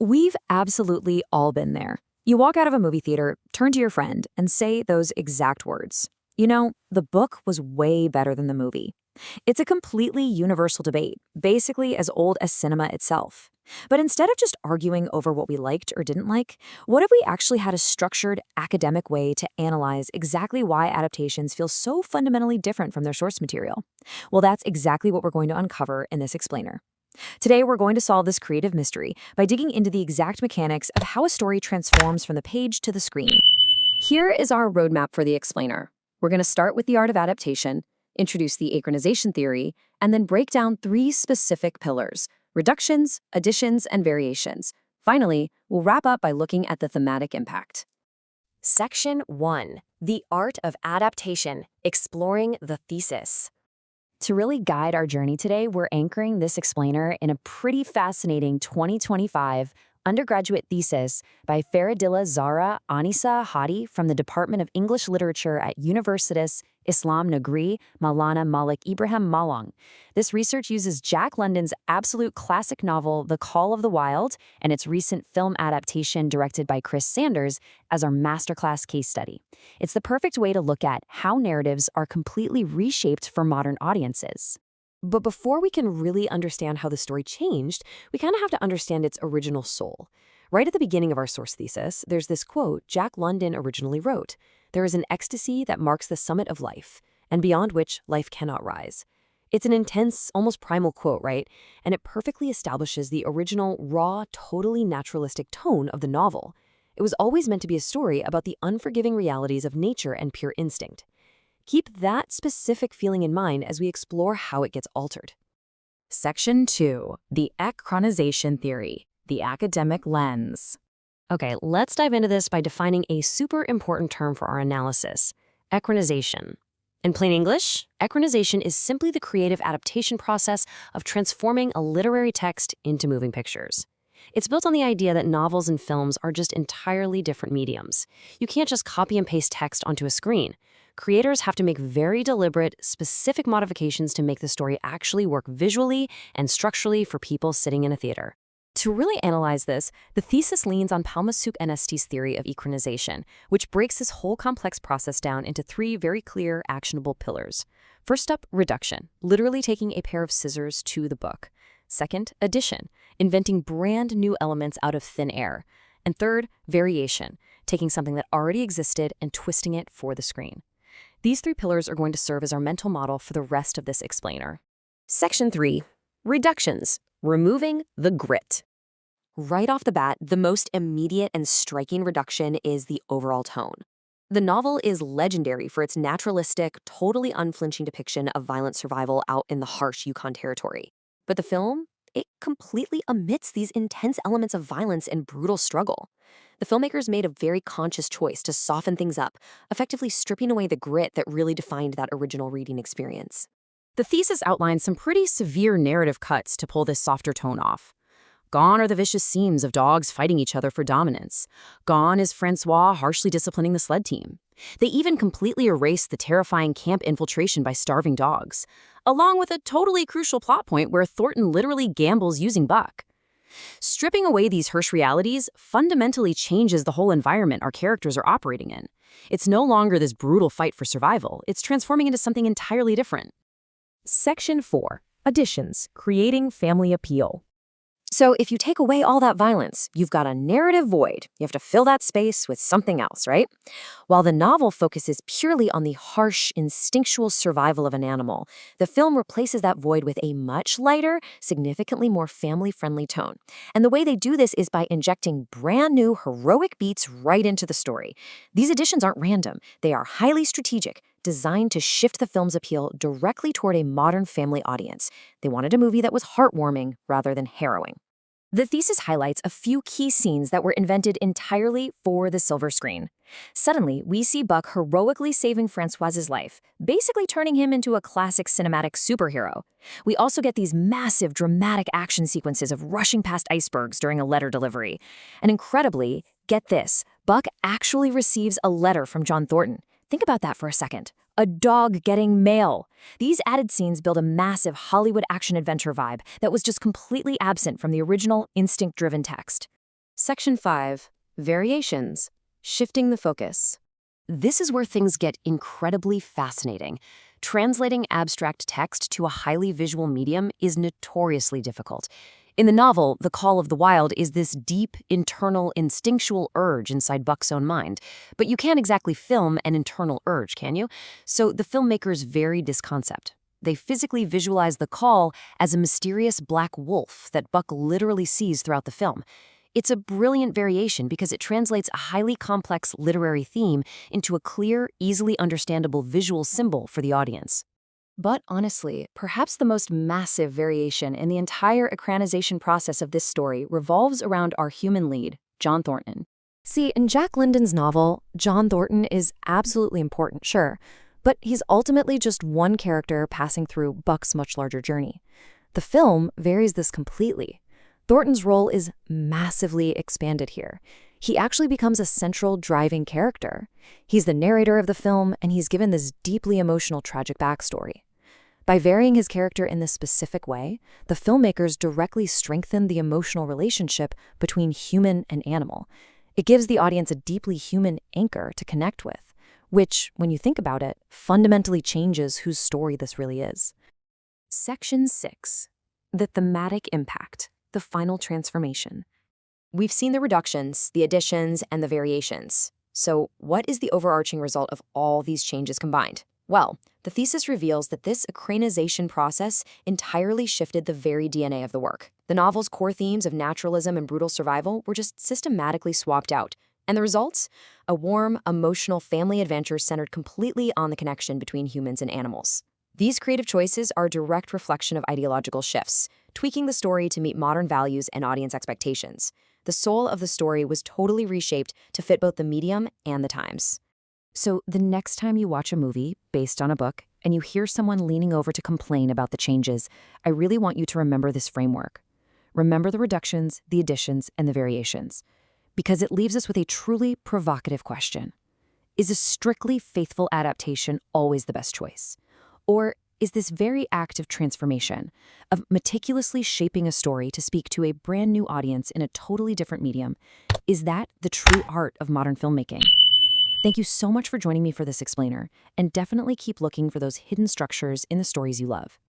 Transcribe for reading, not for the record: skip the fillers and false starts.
We've absolutely all been there. You walk out of a movie theater, turn to your friend, and say those exact words. You know, the book was way better than the movie. It's a completely universal debate, basically as old as cinema itself. But instead of just arguing over what we liked or didn't like, what if we actually had a structured, academic way to analyze exactly why adaptations feel so fundamentally different from their source material? Well, that's exactly what we're going to uncover in this explainer. Today, we're going to solve this creative mystery by digging into the exact mechanics of how a story transforms from the page to the screen. Here is our roadmap for the explainer. We're going to start with the art of adaptation, introduce the Ecranisation theory, and then break down three specific pillars: reductions, additions, and variations. Finally, we'll wrap up by looking at the thematic impact. Section 1. The Art of Adaptation, Exploring the Thesis. To really guide our journey today, we're anchoring this explainer in a pretty fascinating 2025 undergraduate thesis by Faradilla Zahra Anisa Hadi from the Department of English Literature at Universitas Islam Negeri Maulana Malik Ibrahim Malang. This research uses Jack London's absolute classic novel The Call of the Wild and its recent film adaptation directed by Chris Sanders as our masterclass case study. It's the perfect way to look at how narratives are completely reshaped for modern audiences. But before we can really understand how the story changed, we kind of have to understand its original soul. Right at the beginning of our source thesis, there's this quote Jack London originally wrote: "There is an ecstasy that marks the summit of life, and beyond which life cannot rise." It's an intense, almost primal quote, right? And it perfectly establishes the original, raw, totally naturalistic tone of the novel. It was always meant to be a story about the unforgiving realities of nature and pure instinct. Keep that specific feeling in mind as we explore how it gets altered. Section 2. The Ecranisation theory, the academic lens. Okay, let's dive into this by defining a super important term for our analysis: ecranization. In plain English, ecranization is simply the creative adaptation process of transforming a literary text into moving pictures. It's built on the idea that novels and films are just entirely different mediums. You can't just copy and paste text onto a screen. Creators have to make very deliberate, specific modifications to make the story actually work visually and structurally for people sitting in a theater. To really analyze this, the thesis leans on Palmasuk NST's theory of ecranization, which breaks this whole complex process down into three very clear, actionable pillars. First up, reduction, literally taking a pair of scissors to the book. Second, addition, inventing brand new elements out of thin air. And third, variation, taking something that already existed and twisting it for the screen. These three pillars are going to serve as our mental model for the rest of this explainer. Section 3. Reductions. Removing the grit. Right off the bat, the most immediate and striking reduction is the overall tone. The novel is legendary for its naturalistic, totally unflinching depiction of violent survival out in the harsh Yukon territory. But the film, it completely omits these intense elements of violence and brutal struggle. The filmmakers made a very conscious choice to soften things up, effectively stripping away the grit that really defined that original reading experience. The thesis outlines some pretty severe narrative cuts to pull this softer tone off. Gone are the vicious scenes of dogs fighting each other for dominance. Gone is Francois harshly disciplining the sled team. They even completely erase the terrifying camp infiltration by starving dogs, along with a totally crucial plot point where Thornton literally gambles using Buck. Stripping away these harsh realities fundamentally changes the whole environment our characters are operating in. It's no longer this brutal fight for survival. It's transforming into something entirely different. Section 4. Additions, creating family appeal. So if you take away all that violence, you've got a narrative void. You have to fill that space with something else, right? While the novel focuses purely on the harsh, instinctual survival of an animal, the film replaces that void with a much lighter, significantly more family-friendly tone. And the way they do this is by injecting brand new, heroic beats right into the story. These additions aren't random. They are highly strategic, designed to shift the film's appeal directly toward a modern family audience. They wanted a movie that was heartwarming rather than harrowing. The thesis highlights a few key scenes that were invented entirely for the silver screen. Suddenly, we see Buck heroically saving Francoise's life, basically turning him into a classic cinematic superhero. We also get these massive, dramatic action sequences of rushing past icebergs during a letter delivery. And incredibly, get this, Buck actually receives a letter from John Thornton. Think about that for a second. A dog getting mail. These added scenes build a massive Hollywood action-adventure vibe that was just completely absent from the original instinct-driven text. Section 5. Variations. Shifting the focus. This is where things get incredibly fascinating. Translating abstract text to a highly visual medium is notoriously difficult. In the novel, The Call of the Wild is this deep, internal, instinctual urge inside Buck's own mind. But you can't exactly film an internal urge, can you? So the filmmakers varied this concept. They physically visualize the call as a mysterious black wolf that Buck literally sees throughout the film. It's a brilliant variation because it translates a highly complex literary theme into a clear, easily understandable visual symbol for the audience. But honestly, perhaps the most massive variation in the entire ecranization process of this story revolves around our human lead, John Thornton. See, in Jack London's novel, John Thornton is absolutely important, sure, but he's ultimately just one character passing through Buck's much larger journey. The film varies this completely. Thornton's role is massively expanded here. He actually becomes a central driving character. He's the narrator of the film, and he's given this deeply emotional tragic backstory. By varying his character in this specific way, the filmmakers directly strengthen the emotional relationship between human and animal. It gives the audience a deeply human anchor to connect with, which, when you think about it, fundamentally changes whose story this really is. Section 6. The thematic impact. The final transformation. We've seen the reductions, the additions, and the variations. So what is the overarching result of all these changes combined? Well, the thesis reveals that this ecranization process entirely shifted the very DNA of the work. The novel's core themes of naturalism and brutal survival were just systematically swapped out. And the results? A warm, emotional family adventure centered completely on the connection between humans and animals. These creative choices are a direct reflection of ideological shifts, tweaking the story to meet modern values and audience expectations. The soul of the story was totally reshaped to fit both the medium and the times. So the next time you watch a movie based on a book and you hear someone leaning over to complain about the changes, I really want you to remember this framework. Remember the reductions, the additions, and the variations, because it leaves us with a truly provocative question. Is a strictly faithful adaptation always the best choice? Or is this very act of transformation, of meticulously shaping a story to speak to a brand new audience in a totally different medium, is that the true art of modern filmmaking? Thank you so much for joining me for this explainer, and definitely keep looking for those hidden structures in the stories you love.